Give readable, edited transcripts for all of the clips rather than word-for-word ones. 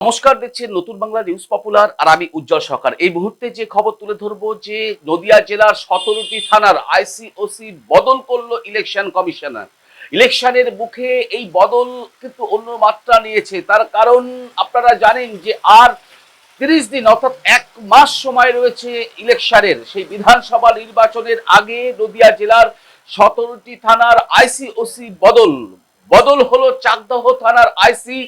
নমস্কার, দেখছেন নতুন বাংলা নিউজ পপুলার আর আমি উজ্জ্বল সরকার। এই মুহূর্তে যে খবর তুলে ধরবো যে নদিয়া জেলার 17টি থানার আইসি বদল করলো ইলেকশন কমিশনার। ইলেকশনের মুখে এই বদল কিন্তু অন্য মাত্রা নিয়েছে। তার কারণ আপনারা জানেন যে আর 30 দিন অর্থাৎ 1 মাস সময় রয়েছে ইলেকশনের। সেই বিধানসভা নির্বাচনের আগে নদিয়া জেলার 17টি থানার আইসি বদল হলো চাকদহ থানার আইসি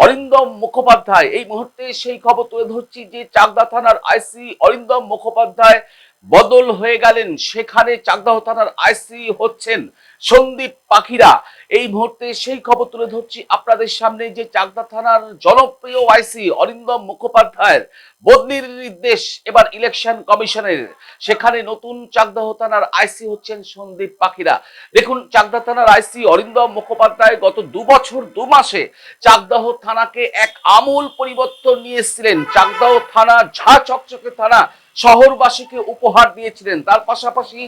অরিন্দম মুখোপাধ্যায়। এই মুহূর্তে সেই খবর তুলে ধরছি যে চাকদা থানার আইসি অরিন্দম মুখোপাধ্যায় বদল হয়ে গেলেন। সেখানে চাকদাহ থানার আইসি হচ্ছেন সন্দীপ পাখিরা। এই মুহূর্তে সেই খবর তুলে ধরছি আপনাদের সামনে যে চাকদা থানার জনপ্রিয় আইসি অরিন্দম মুখোপাধ্যায়ের বদলির নির্দেশ এবার ইলেকশন কমিশনের। সেখানে নতুন চাকদাহ থানার আইসি হচ্ছেন সন্দীপ পাখিরা। দেখুন, চাকদা থানার আইসি অরিন্দম মুখোপাধ্যায় গত 2 বছর 2 মাসে চাকদাহ থানাকে এক আমূল পরিবর্তন নিয়ে এসেছিলেন। চাকদাহ থানা ঝা চকচকে থানা শহরবাসীকে উপহার দিয়েছিলেন। তার পাশাপাশি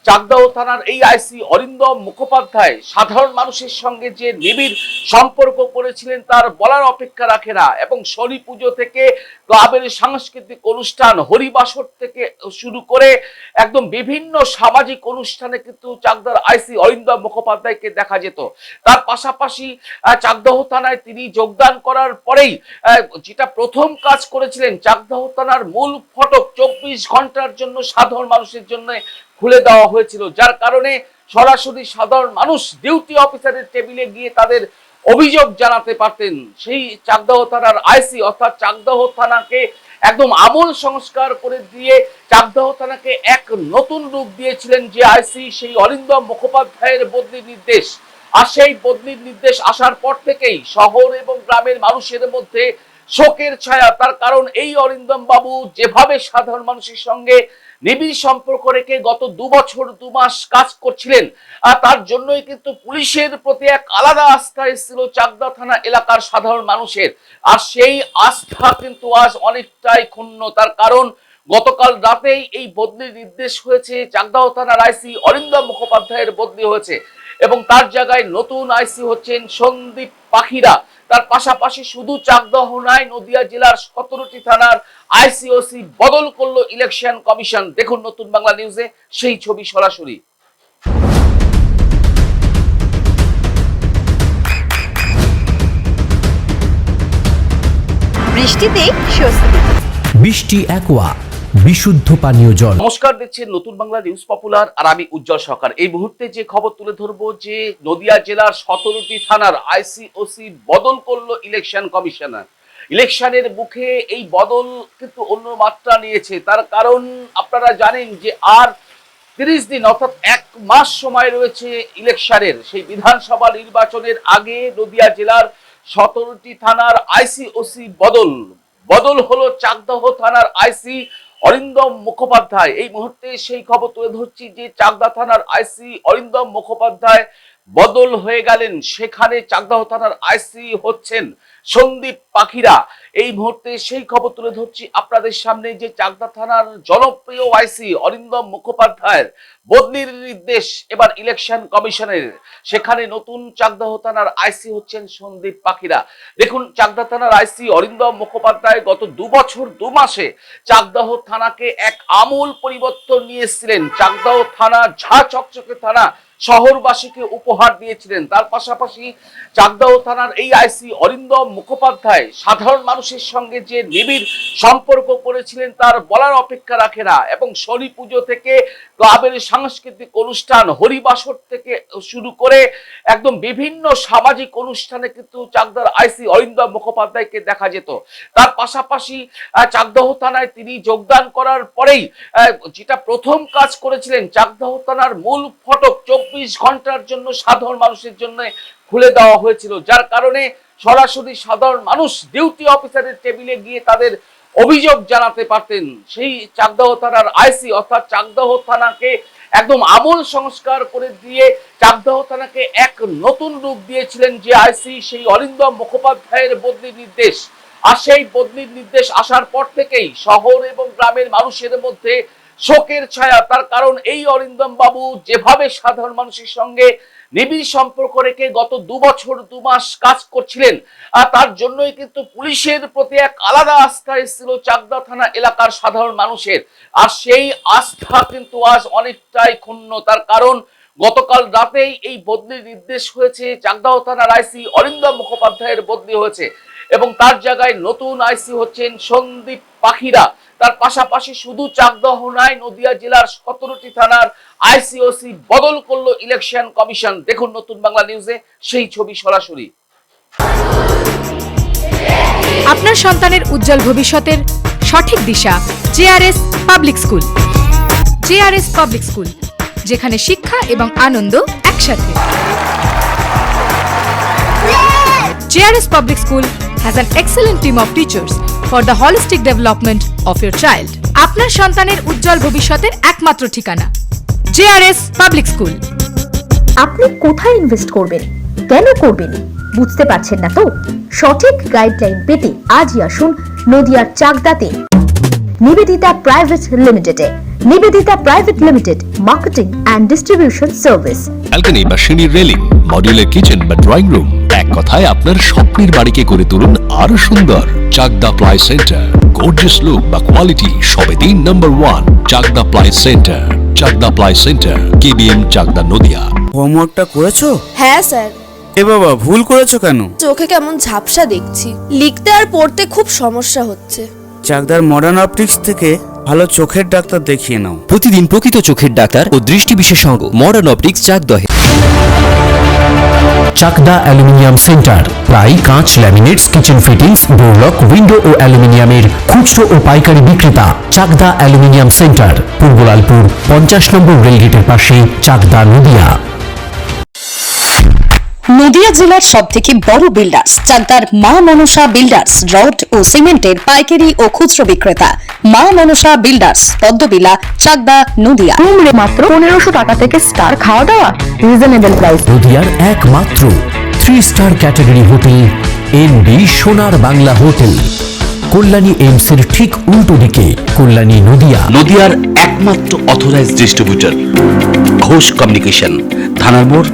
চাকদাহ থানার এই আইসি অরিন্দম মুখোপাধ্যায় সাধারণ মানুষের সঙ্গে যে নিবিড় সম্পর্ক করেছিলেন তার বলার অপেক্ষা রাখে না। এবং শনি পুজো থেকে ক্লাবের সাংস্কৃতিক অনুষ্ঠান, হরিবাসর থেকে শুরু করে একদম বিভিন্ন সামাজিক অনুষ্ঠানে কিন্তু চাকদার আইসি অরিন্দম মুখোপাধ্যায়কে দেখা যেত। তার পাশাপাশি চাকদাহ থানায় তিনি যোগদান করার পরেই যেটা প্রথম কাজ করেছিলেন, চাকদাহ থানার মূল ফটক 24 ঘন্টার জন্য সাধারণ মানুষের জন্য খুলে দেওয়া হয়েছিল, যার কারণে সরাসরি সাধারণ মানুষ ডিউটি অফিসারের টেবিলে গিয়ে তাদের অভিযোগ জানাতে পারতেন। সেই চাকদাহ থানার আইসি অর্থাৎ চাকদাহ থানাকে একদম আমূল সংস্কার করে দিয়ে চাকদাহ থানাকে এক নতুন রূপ দিয়েছিলেন যে আইসি, সেই অরিন্দম মুখোপাধ্যায়ের বদলি নির্দেশ। আর সেই বদলির নির্দেশ আসার পর থেকেই শহর এবং গ্রামের মানুষের মধ্যে শোকের ছায়া। তার কারণ এই অরিন্দম বাবু যেভাবে সাধারণ মানুষের সঙ্গে নিবিড় সম্পর্ক রেখে গত 2 বছর 2 মাস কাজ করছিলেন, তার জন্যই কিন্তু পুলিশের প্রতি এক আলাদা আস্থা এসেছিল চাকদা থানা এলাকার সাধারণ মানুষের। আর সেই আস্থা কিন্তু আজ অনেকটাই ক্ষুণ্ণ। তার কারণ গতকাল রাতেই এই বদলির নির্দেশ হয়েছে। চাকদাহ থানার আইসি অরিন্দম মুখোপাধ্যায়ের বদলি হয়েছে এবং তার জায়গায় নতুন আইসি হচ্ছেন সন্দীপ পাখিরা। তার পাশাপাশি শুধু চাকদহ নয়, নদিয়া জেলার 17টি থানার আইসি বদল করলো ইলেকশন কমিশন। দেখুন নতুন বাংলা নিউজে সেই ছবি সরাসরি। বৃষ্টিতে স্বস্তি। বৃষ্টি অ্যাকোয়া বিশুদ্ধ পানীয় জল। নমস্কার, দেখছেন নতুন বাংলা নিউজ পপুলার আর আমি উজ্জ্বল সরকার। এই মুহূর্তে যে খবর তুলে ধরবো যে নদিয়া জেলার 17টি থানার আইসি বদল করলো ইলেকশন কমিশনার। ইলেকশনের মুখে এই বদল কিন্তু অন্য মাত্রা নিয়েছে। তার কারণ আপনারা জানেন যে আর 30 দিন অর্থাৎ 1 মাস সময় রয়েছে ইলেকশনের। সেই বিধানসভা নির্বাচনের আগে নদিয়া জেলার 17টি থানার আইসি বদল হলো চাকদহ থানার আইসি অরিন্দম মুখোপাধ্যায়। এই মুহূর্তে সেই খবর তুলে ধরছি যে চাকদা থানার আইসি অরিন্দম মুখোপাধ্যায় বদল হয়ে গেলেন। সেখানে চাকদাহ থানার আইসি হচ্ছেন সন্দীপ পাখিরা। এই মুহূর্তে সেই খবর তুলে ধরছি আপনাদের সামনে যে চাকদা থানার জনপ্রিয় আইসি অরিন্দম মুখোপাধ্যায়ের বদলির নির্দেশ এবার ইলেকশন কমিশনের। সেখানে নতুন চাকদাহ থানার আইসি হচ্ছেন সন্দীপ পাখিরা। দেখুন, চাকদা থানার আইসি অরিন্দম মুখোপাধ্যায় গত 2 বছর 2 মাসে চাকদাহ থানাকে এক আমূল পরিবর্তন নিয়ে এসেছিলেন। চাকদাহ থানা ঝা চকচকে থানা শহরবাসীকে উপহার দিয়েছিলেন। তার পাশাপাশি চাকদাহ থানার এই আইসি অরিন্দম মুখোপাধ্যায় সাধারণ মানুষের সঙ্গে যে নিবিড় সম্পর্ক করেছিলেন তার বলার অপেক্ষা রাখে না। এবং শনি পুজো থেকে ক্লাবের সাংস্কৃতিক অনুষ্ঠান, হরিবাসর থেকে শুরু করে একদম বিভিন্ন সামাজিক অনুষ্ঠানে কিন্তু চাকদার আইসি অরিন্দম মুখোপাধ্যায়কে দেখা যেত। তার পাশাপাশি চাকদাহ থানায় তিনি যোগদান করার পরেই যেটা প্রথম কাজ করেছিলেন, চাকদাহ থানার মূল ফটক 24 ঘন্টার জন্য সাধারণ মানুষের জন্য খুলে দেওয়া হয়েছিল, যার কারণে সরাসরি সাধারণ মানুষ ডিউটি অফিসারের টেবিলে গিয়ে তাদের অভিযোগ জানাতে পারতেন। সেই চাকদাহ থানার আইসি অর্থাৎ চাকদাহ থানাকে একদম আমূল সংস্কার করে দিয়ে চাকদাহ থানাকে এক নতুন রূপ দিয়েছিলেন যে আইসি, সেই অরিন্দম মুখোপাধ্যায়ের বদলি নির্দেশ। আর সেই বদলির নির্দেশ আসার পর থেকেই শহর এবং গ্রামের মানুষের মধ্যে শোকের ছায়া। তার কারণ এই অরিন্দম বাবু যেভাবে সাধারণ মানুষের সঙ্গে নিবিড় সম্পর্ক রেখে গত 2 বছর 2 মাস কাজ করছিলেন। আর তার জন্যই কিন্তু পুলিশের প্রতি এক আলাদা আস্থা এসেছিল চাকদা থানা এলাকার সাধারণ মানুষের। আর সেই আস্থা কিন্তু আজ অনেকটাই ক্ষুণ্ণ। তার কারণ গতকাল রাতেই এই বদলির নির্দেশ হয়েছে। চাকদা থানার আইসি অরিন্দম মুখোপাধ্যায়ের বদলি হয়েছে এবং তার জায়গায় নতুন আইসি হচ্ছেন সন্দীপ পাখিরা। তার পাশাপাশি শুধু চাকদহ নয়, নদিয়া জেলার 17টি থানার আইসিওসি বদল করলো ইলেকশন কমিশন। দেখুন নতুন বাংলা নিউজে সেই ছবি সরাসরি। আপনার সন্তানের উজ্জ্বল ভবিষ্যতের সঠিক দিশা JRS public school. JRS public school, যেখানে শিক্ষা এবং আনন্দ একসাথে। JRS public school has an excellent team of teachers for the holistic development of your child. আপনার সন্তানের উজ্জ্বল ভবিষ্যতের একমাত্র ঠিকানা জেআরএস পাবলিক স্কুল। আপনি কোথায় ইনভেস্ট করবেন, কেন করবেন বুঝতে পারছেন না তো? সঠিক গাইডলাইন পেতে আজই আসুন নদিয়ার চাকদাতে নিবেদিতা প্রাইভেট লিমিটেডে। Nivedita private limited, marketing and distribution service. Balcony বা সিঁড়ির রেলিং, মডিউলার কিচেন বা ড্রয়িং রুম, এক কথায় আপনার স্বপ্নের বাড়িকে করে তুলুন আরো সুন্দর। Chakda ply centre, gorgeous look বা কোয়ালিটি সবে 3 number 1 Chakda ply centre. Chakda ply centre, KBM, Chakda, Nadia. হোমওয়ার্কটা করেছো? হ্যাঁ স্যার। এ বাবা, ভুল করেছো কেন? চোখে কেমন ঝাপসা দেখছি, লিখতে আর পড়তে খুব সমস্যা হচ্ছে। চাকদার মডার্ন অপটিক্স থেকে ভালো চোখের ডাক্তার দেখিয়ে নাও। প্রতিদিন প্রকৃত চোখের ডাক্তার ও দৃষ্টি বিশেষজ্ঞ মডার্ন অপটিক্স চাকদহে। চাকদা অ্যালুমিনিয়াম সেন্টার, প্রায় কাঁচ, laminates, kitchen fittings, door lock, window ও অ্যালুমিনিয়ামের খুচরো ও পাইকারি বিক্রেতা। চাকদা অ্যালুমিনিয়াম সেন্টার, পূর্ব লালপুর 50 নম্বর রেলগেটের পাশে, চাকদা, নদিয়া। নদিয়া জেলার সবথেকে বড় বিল্ডার্স চাকদার মা মনসা বিল্ডার্স, রড ও সিমেন্টের পাইকারি ও খুচরো বিক্রেতা। মা মনসা বিল্ডার্স, পদ্মবিলা, চাকদা, নদিয়া। রুম রে মাত্র 1500 টাকা থেকে স্টার খাওয়া দাওয়া, রিজনেবল প্রাইস। নদিয়ার একমাত্র 3 স্টার ক্যাটাগরি হোটেল এনবি সোনার বাংলা হোটেল, কল্যাণী এইমসের ঠিক উল্টো দিকে, কল্যাণী, নদিয়া। নদিয়ার একমাত্র অথরাইজড ডিস্ট্রিবিউটর ঘোষ কমিউনিকেশন, থানার মোড়,